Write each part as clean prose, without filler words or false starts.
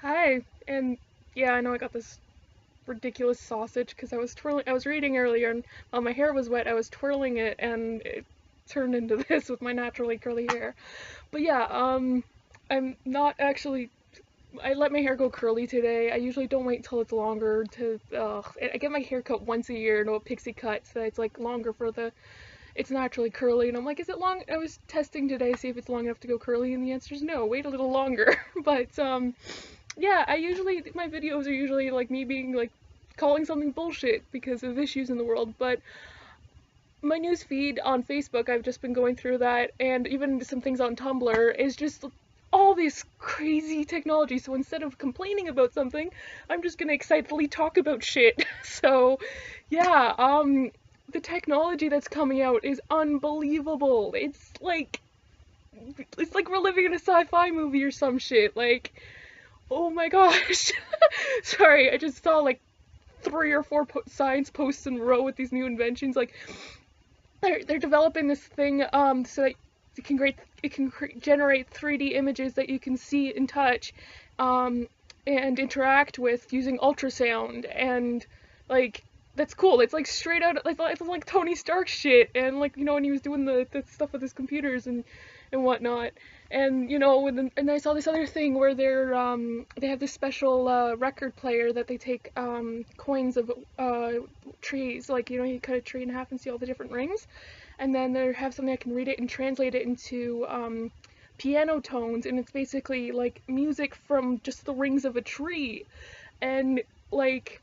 Hi, and yeah, I know I got this ridiculous sausage because I was reading earlier, and while my hair was wet, I was twirling it, and it turned into this with my naturally curly hair. But yeah, I'm not actually. I let my hair go curly today. I usually don't wait until it's longer to. I get my hair cut once a year, no pixie cut, so it's like longer for the. It's naturally curly, and I'm like, is it long? I was testing today, see if it's long enough to go curly, and the answer is no. Wait a little longer. But yeah, my videos are usually like me being like calling something bullshit because of issues in the world, but my news feed on Facebook, I've just been going through that, and even some things on Tumblr, is just all this crazy technology. So instead of complaining about something, I'm just gonna excitedly talk about shit. So, yeah, the technology that's coming out is unbelievable. It's like we're living in a sci-fi movie or some shit. Like, oh my gosh. Sorry, I just saw like three or four science posts in a row with these new inventions. Like they're developing this thing so that it can generate 3D images that you can see and touch and interact with using ultrasound, and like that's cool. It's like straight out it's like Tony Stark shit, and like when he was doing the stuff with his computers and whatnot. And and I saw this other thing where they have this special record player that they take coins of trees, like you cut a tree in half and see all the different rings, and then they have something that can read it and translate it into piano tones, and it's basically like music from just the rings of a tree. And like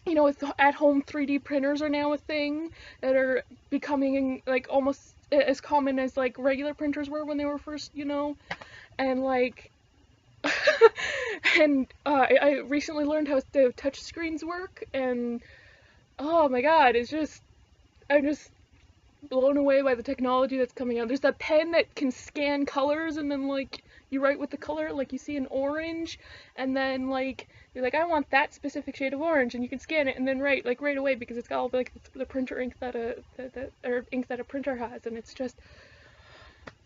with at-home 3D printers are now a thing that are becoming like almost as common as like regular printers were when they were first, and like and I recently learned how the touch screens work, and oh my god, I'm just blown away by the technology that's coming out. There's that pen that can scan colors, and then like you write with the color, like you see an orange, and then like you're like, I want that specific shade of orange, and you can scan it and then write like right away because it's got all like the printer ink or ink that a printer has, and it's just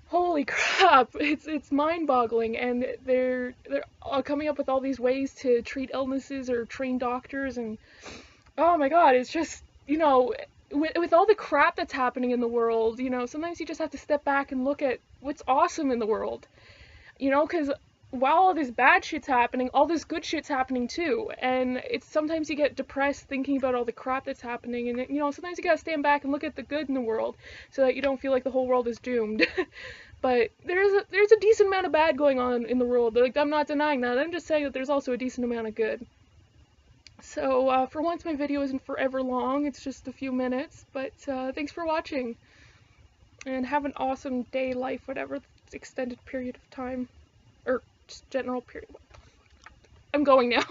holy crap, it's mind-boggling. And they're all coming up with all these ways to treat illnesses or train doctors, and oh my god, it's just with all the crap that's happening in the world, sometimes you just have to step back and look at what's awesome in the world, because while all this bad shit's happening, all this good shit's happening too. And it's sometimes you get depressed thinking about all the crap that's happening, and sometimes you gotta stand back and look at the good in the world so that you don't feel like the whole world is doomed. But there's a decent amount of bad going on in the world. Like, I'm not denying that. I'm just saying that there's also a decent amount of good. So, for once, my video isn't forever long, it's just a few minutes, but thanks for watching, and have an awesome day, life, whatever extended period of time, or just general period. I'm going now.